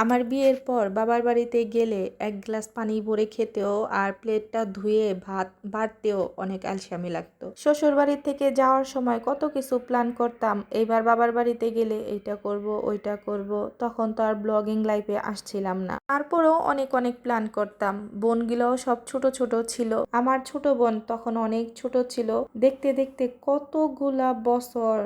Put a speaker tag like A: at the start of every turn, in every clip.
A: আমার বিয়ের পর বাবার বাড়িতে গেলে এক গ্লাস পানি ভরে খেতেও আর প্লেটটা ধুয়ে ভাত বাড়তেও অনেক আলসামি লাগতো। শ্বশুর বাড়ি থেকে যাওয়ার সময় কত কিছু প্ল্যান করতাম, এইবার বাবার বাড়িতে গেলে এইটা করব ওইটা করব। তখন তো আর ব্লগিং লাইফে আসছিলাম না, তারপরেও অনেক অনেক প্ল্যান করতাম। বোনগুলোও সব ছোট ছোট ছিল, আমার ছোট বোন তখন অনেক ছোট ছিল। দেখতে দেখতে কতগুলা বছর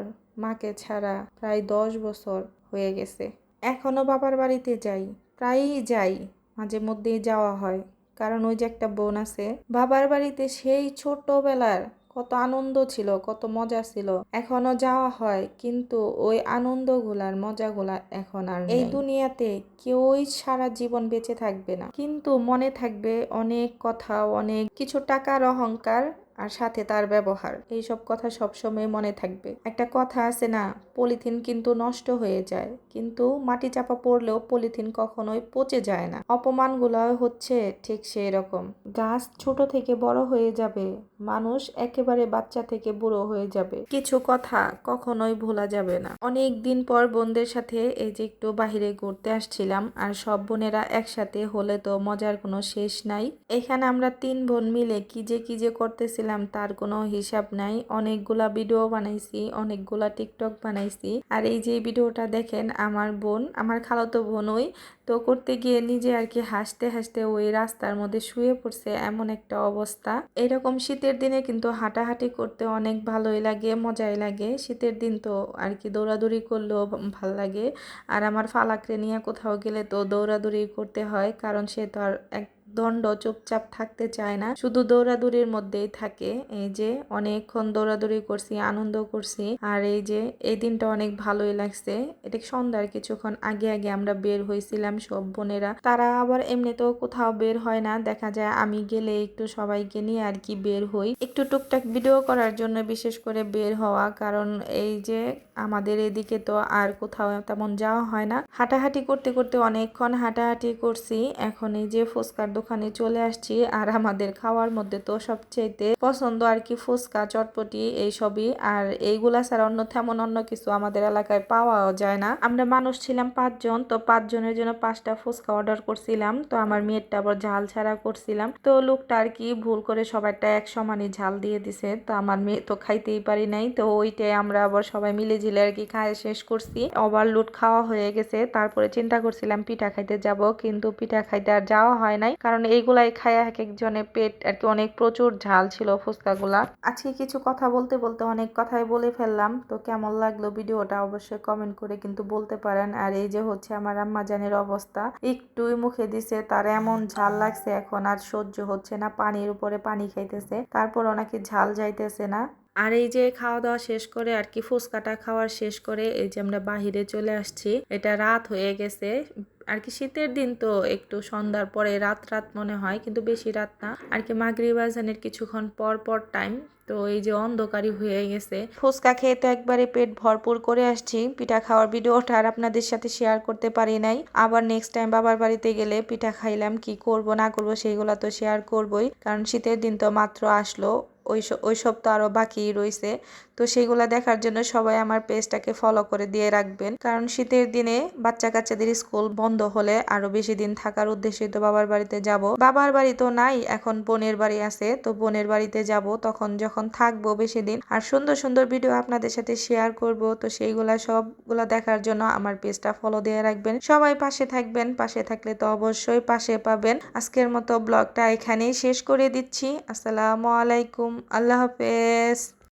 A: মাকে ছাড়া, প্রায় 10 বছর হয়ে গেছে। এখনো বাবার বাড়িতে যাই, প্রায়ই যাই, মাঝে মধ্যেই যাওয়া হয়, কারণ ওই যে একটা বোন আছে। বাবার বাড়িতে সেই ছোটবেলার কত আনন্দ ছিল, কত মজা ছিল, এখনো যাওয়া হয়, কিন্তু ওই আনন্দগুলার মজাগুলা এখন আর নেই। এই দুনিয়াতে কেউই সারা জীবন বেঁচে থাকবে না, কিন্তু মনে থাকবে অনেক কথা, অনেক কিছু, টাকার অহংকার আর সাথে তার ব্যবহার। এইসব কথা সবসময় মনে থাকবে। একটা কথা আছে না, পলিথিন কিন্তু নষ্ট হয়ে যায়, কিন্তু মাটি চাপা পড়লেও পলিথিন কখনোই পচে যায় না। অপমানগুলো হচ্ছে ঠিক সেই রকম। গাছ ছোট থেকে বড় হয়ে যাবে, মানুষ একেবারে বাচ্চা থেকে বুড়ো হয়ে যাবে, কিছু কথা কখনোই ভোলা যাবে না। অনেক দিন পর বোনদের সাথে এই যে একটু বাহিরে ঘুরতে আসছিলাম, আর সব বোনেরা একসাথে হলে তো মজার কোনো শেষ নাই। এখানে আমরা 3 বোন মিলে কি যে করতেছিলাম তার কোনো হিসাব নাই। অনেকগুলা ভিডিও বানাইছি, অনেকগুলা টিকটক বানাইছি। আর এই যে ভিডিওটা দেখেন, আমার বোন, আমার খালাতো বোন ওই তো করতে গিয়ে নিজে আর কি হাসতে হাসতে ওই রাস্তার মধ্যে শুয়ে পড়ছে, এমন একটা অবস্থা। এরকম শীতের দিনে কিন্তু হাঁটাহাঁটি করতে অনেক ভালোই লাগে, মজাই লাগে। শীতের দিন তো আর কি দৌড়াদৌড়ি করলেও ভাল লাগে। আর আমার ফালাকরে নিয়ে কোথাও গেলে তো দৌড়াদৌড়ি করতে হয়, কারণ সে তো আর এক দণ্ড চুপচাপ থাকতে চায় না, শুধু দৌড়াদৌড়ির মধ্যেই থাকে। এই যে অনেকক্ষণ দৌড়াদৌড়ি করছি, আনন্দ করছি। আর এই যে এই দিনটা অনেক ভালোই লাগছে। এটা সন্ধ্যার কিছুক্ষণ আগে আগে আমরা বের হয়েছিলাম সব বোনেরা। তারা আবার এমনিতেও কোথাও বের হয় না, দেখা যায় আমি গেলে একটু সবাইকে নিয়ে আর কি বের হই, একটু টুকটাক ভিডিও করার জন্য বিশেষ করে বের হওয়া। কারণ এই যে আমাদের এদিকে তো আর কোথাও তেমন যাওয়া হয় না। হাঁটাহাঁটি করতে করতে অনেকক্ষণ হাঁটাহাঁটি করছি। এখন এই যে ফুচকার দোকানে চলে আসছি, আর আমাদের খাওয়ার মধ্যে তো সবচেয়ে পছন্দ আর কি ফুচকা, চটপটি এইসবই। আর এইগুলা ছাড়া অন্য তেমন অন্য কিছু আমাদের এলাকায় পাওয়াও যায় না। আমরা মানুষ ছিলাম 5 জন, তো 5 জনের জন্য 5টা ফুচকা অর্ডার করছিলাম। তো আমার মেয়েরটা আবার ঝাল ছাড়া করছিলাম, তো লোকটা আর কি ভুল করে সবাইটা এক সমানই ঝাল দিয়ে দিছে। তো আমার মেয়ে তো খাইতেই পারি নাই, তো ওইটাই আমরা আবার সবাই মিলে ঝিলে আর কি খায় শেষ করছি। ওভারলোড খাওয়া হয়ে গেছে। তারপরে চিন্তা করছিলাম পিঠা খাইতে যাব, কিন্তু পিঠা খাইতে আর যাওয়া হয় নাই, কারণ এইগুলাই খায় এক একজনের পেট আর কি অনেক প্রচুর ঝাল ছিল ফুচকাগুলা। আজকে কিছু কথা বলতে বলতে অনেক কথাই বলে ফেললাম। তো কেমন লাগলো ভিডিওটা অবশ্যই কমেন্ট করে কিন্তু বলতে পারেন। আর এই যে হচ্ছে আমার আম্মা জানের অবস্থা, একটুই মুখে দিছে তার এমন ঝাল লাগছে, এখন আর সহ্য হচ্ছে না, পানির উপরে পানি খাইতেছে, তারপর ওনাকে ঝাল যাইতেছে না। আর এই যে খাওয়া দাওয়া শেষ করে আর কি ফুচকাটা খাওয়ার শেষ করে এই যে আমরা বাহিরে চলে আসছি। এটা রাত হয়ে গেছে আর কি, শীতের দিন তো একটু সন্ধ্যার পরে রাত রাত মনে হয়, কিন্তু বেশি রাত না আর কি, মাগরিব আজানের কিছুক্ষণ পর পর টাইম। তো এই যে অন্ধকারই হয়ে গেছে। ফুচকা খেয়ে তো একবারে পেট ভরপুর করে আসছি। পিঠা খাওয়ার ভিডিওটা আর আপনাদের সাথে শেয়ার করতে পারি নাই। আবার নেক্সট টাইম বাবার বাড়িতে গেলে পিঠা খাইলাম, কি করব না করব সেইগুলো তো শেয়ার করবই, কারণ শীতের দিন তো মাত্র আসলো, ওইসব তো আরো বাকি রয়েছে। তো সেইগুলা দেখার জন্য সবাই আমার পেজটাকে ফলো করে দিয়ে রাখবেন, কারণ শীতের দিনে বাচ্চা কাচ্চাদের স্কুল বন্ধ হলে আরো বেশি দিন থাকার উদ্দেশ্যে তো বাবার বাড়িতে যাব। বাবার বাড়ি তো নাই, এখন বোনের বাড়ি আছে, তো বোনের বাড়িতে যাব তখন, যখন থাকবো বেশি দিন, আর সুন্দর সুন্দর ভিডিও আপনাদের সাথে শেয়ার করব। তো সেইগুলা সবগুলা দেখার জন্য আমার পেজটা ফলো দিয়ে রাখবেন। সবাই পাশে থাকবেন, পাশে থাকলে তো অবশ্যই পাশে পাবেন। আজকের মতো ব্লগটা এখানেই শেষ করে দিচ্ছি। আসসালামু আলাইকুম, আল্লাহ হাফেজ।